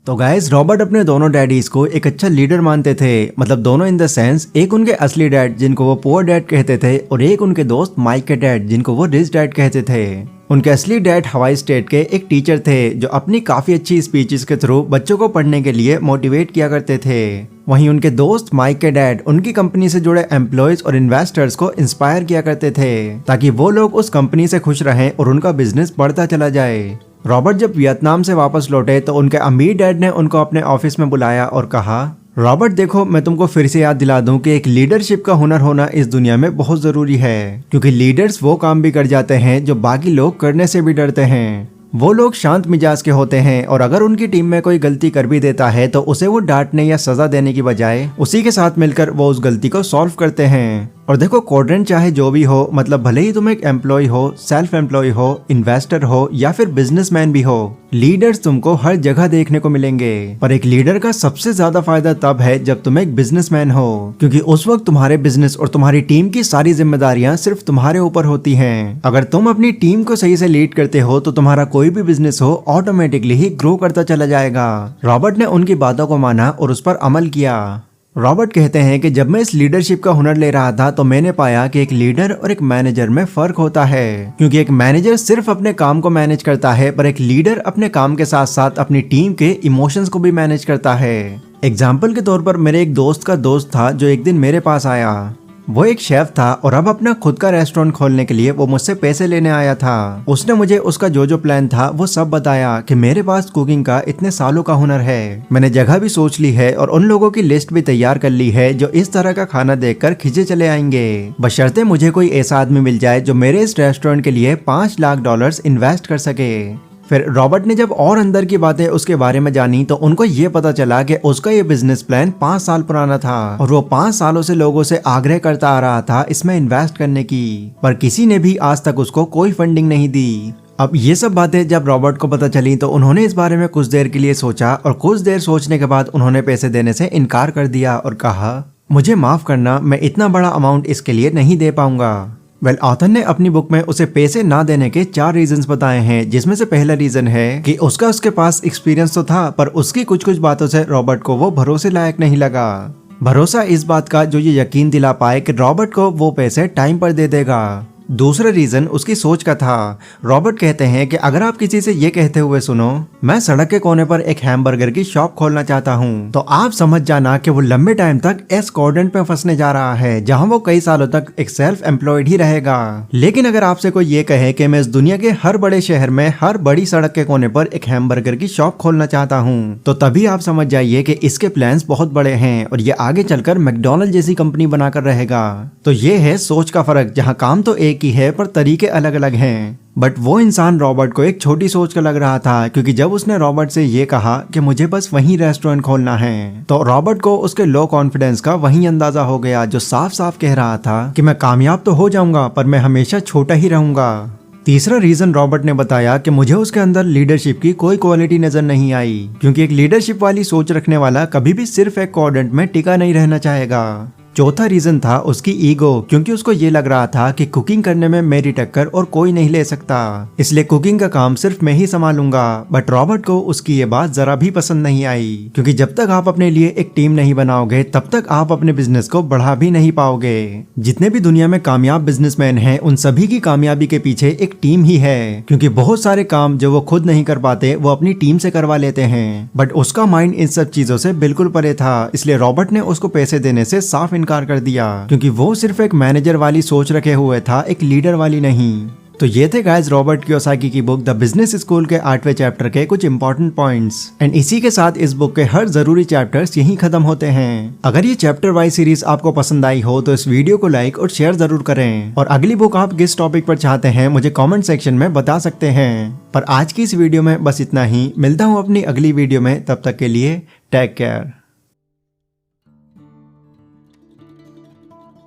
तो guys Robert अपने दोनों डैडीज को एक अच्छा लीडर मानते थे, मतलब दोनों इन द सेंस, एक उनके असली डैड जिनको वो पुअर डैड कहते थे और एक उनके दोस्त माइक के डैड जिनको वो रिच डैड कहते थे। उनके असली डैड हवाई स्टेट के एक टीचर थे जो अपनी काफी अच्छी स्पीचेस के थ्रू बच्चों को पढ़ने के लिए मोटिवेट किया करते थे। वहीं उनके दोस्त माइक के डैड उनकी कंपनी से जुड़े एम्प्लॉयज और इन्वेस्टर्स को इंस्पायर किया करते थे ताकि वो लोग उस कंपनी से खुश रहें और उनका बिजनेस बढ़ता चला जाए। रॉबर्ट जब वियतनाम से वापस लौटे तो उनके अमीर डैड ने उनको अपने ऑफिस में बुलाया और कहा, रॉबर्ट देखो, मैं तुमको फिर से याद दिला दूं कि एक लीडरशिप का हुनर होना इस दुनिया में बहुत जरूरी है, क्योंकि लीडर्स वो काम भी कर जाते हैं जो बाकी लोग करने से भी डरते हैं। वो लोग शांत मिजाज के होते हैं और अगर उनकी टीम में कोई गलती कर भी देता है तो उसे वो डांटने या सजा देने की बजाय उसी के साथ मिलकर वो उस गलती को सॉल्व करते हैं। और देखो, क्वाड्रेंट चाहे जो भी हो, मतलब भले ही तुम एक एम्प्लॉय हो, सेल्फ एम्प्लॉय हो, इन्वेस्टर हो या फिर बिजनेसमैन भी हो, लीडर्स तुमको हर जगह देखने को मिलेंगे। पर एक लीडर का सबसे ज्यादा फायदा तब है जब तुम एक बिजनेसमैन हो, क्योंकि उस वक्त तुम्हारे बिजनेस और तुम्हारी टीम की सारी जिम्मेदारियां सिर्फ तुम्हारे ऊपर होती हैं। अगर तुम अपनी टीम को सही से लीड करते हो तो तुम्हारा कोई भी बिजनेस हो ऑटोमेटिकली ही ग्रो करता चला जाएगा। रॉबर्ट ने उनकी बातों को माना और उस पर अमल किया। रॉबर्ट कहते हैं कि जब मैं इस लीडरशिप का हुनर ले रहा था तो मैंने पाया कि एक लीडर और एक मैनेजर में फर्क होता है, क्योंकि एक मैनेजर सिर्फ अपने काम को मैनेज करता है पर एक लीडर अपने काम के साथ साथ अपनी टीम के इमोशंस को भी मैनेज करता है। एग्जाम्पल के तौर पर मेरे एक दोस्त का दोस्त था जो एक दिन मेरे पास आया। वो एक शेफ था और अब अपना खुद का रेस्टोरेंट खोलने के लिए वो मुझसे पैसे लेने आया था। उसने मुझे उसका जो प्लान था वो सब बताया कि मेरे पास कुकिंग का इतने सालों का हुनर है, मैंने जगह भी सोच ली है और उन लोगों की लिस्ट भी तैयार कर ली है जो इस तरह का खाना देखकर खिंचे चले आएंगे, बशर्ते मुझे कोई ऐसा आदमी मिल जाए जो मेरे इस रेस्टोरेंट के लिए $5 लाख इन्वेस्ट कर सके। फिर रॉबर्ट ने जब और अंदर की बातें उसके बारे में जानी तो उनको ये पता चला कि उसका ये बिजनेस प्लान 5 साल पुराना था और वो 5 सालों से लोगों से आग्रह करता आ रहा था इसमें इन्वेस्ट करने की, पर किसी ने भी आज तक उसको कोई फंडिंग नहीं दी। अब ये सब बातें जब रॉबर्ट को पता चली तो उन्होंने इस बारे में कुछ देर के लिए सोचा और कुछ देर सोचने के बाद उन्होंने पैसे देने से इनकार कर दिया और कहा, मुझे माफ करना, मैं इतना बड़ा अमाउंट इसके लिए नहीं दे पाऊंगा। ऑथर ने अपनी बुक में उसे पैसे ना देने के 4 रीजंस बताए हैं, जिसमें से पहला रीजन है कि उसके पास एक्सपीरियंस तो था पर उसकी कुछ बातों से रॉबर्ट को वो भरोसे लायक नहीं लगा। भरोसा इस बात का जो ये यकीन दिला पाए कि रॉबर्ट को वो पैसे टाइम पर दे देगा। दूसरा रीजन उसकी सोच का था। रॉबर्ट कहते हैं कि अगर आप किसी से ये कहते हुए सुनो, मैं सड़क के कोने पर एक हैमबर्गर की शॉप खोलना चाहता हूँ, तो आप समझ जाना कि वो लंबे टाइम तक इस क्वाड्रेंट में फंसने जा रहा है जहाँ वो कई सालों तक एक सेल्फ एम्प्लॉयड ही रहेगा। लेकिन अगर आपसे कोई ये कहे कि मैं इस दुनिया के हर बड़े शहर में हर बड़ी सड़क के कोने पर एक हैमबर्गर की शॉप खोलना चाहता हूँ, तो तभी आप समझ जाइए कि इसके प्लान्स बहुत बड़े हैं और ये आगे चलकर मैकडॉनल्ड जैसी कंपनी बनाकर रहेगा। तो ये है सोच का फर्क, जहाँ काम तो एक ही है पर तरीके अलग अलग हैं। बट वो इंसान रॉबर्ट को एक छोटी सोच का लग रहा था, क्योंकि जब उसने रॉबर्ट से ये कहा कि मुझे बस वहीं रेस्टोरेंट खोलना है, तो रॉबर्ट को उसके लो कॉन्फिडेंस का वहीं अंदाजा हो गया, जो साफ साफ कह रहा था कि मैं कामयाब तो हो जाऊंगा पर मैं हमेशा छोटा ही रहूंगा। तीसरा रीजन रॉबर्ट ने बताया कि मुझे उसके अंदर लीडरशिप की कोई क्वालिटी नजर नहीं आई, क्योंकि एक लीडरशिप वाली सोच रखने वाला कभी भी सिर्फ एक क्वाड्रेंट में टिका नहीं रहना चाहेगा। चौथा रीजन था उसकी ईगो, क्योंकि उसको ये लग रहा था कि कुकिंग करने में मेरी टक्कर और कोई नहीं ले सकता, इसलिए कुकिंग का काम सिर्फ मैं ही संभालूंगा। बट रॉबर्ट को उसकी ये बात जरा भी पसंद नहीं आई, क्योंकि जब तक आप अपने लिए एक टीम नहीं बनाओगे तब तक आप अपने बिजनेस को बढ़ा भी नहीं पाओगे। जितने भी दुनिया में कामयाब बिजनेसमैन हैं उन सभी की कामयाबी के पीछे एक टीम ही है, क्योंकि बहुत सारे काम जो वो खुद नहीं कर पाते वो अपनी टीम से करवा लेते हैं। बट उसका माइंड इन सब चीजों से बिल्कुल परे था, इसलिए रॉबर्ट ने उसको पैसे देने से साफ इनकार कर दिया, क्योंकि वो सिर्फ एक मैनेजर वाली सोच रखे हुए था, एक लीडर वाली नहीं। तो ये थे गाइस रॉबर्ट कियोसाकी की बुक द बिजनेस स्कूल के 8वें चैप्टर के कुछ इंपॉर्टेंट पॉइंट्स, एंड इसी के साथ इस बुक के हर जरूरी चैप्टर्स यहीं खत्म होते हैं। अगर ये चैप्टर वाइज सीरीज आपको पसंद आई हो तो इस वीडियो को लाइक और शेयर जरूर करें, और अगली बुक आप किस टॉपिक पर चाहते हैं मुझे कमेंट सेक्शन में बता सकते हैं। पर आज की इस वीडियो में बस इतना ही, मिलता हूँ अपनी अगली वीडियो में, तब तक के लिए टेक केयर।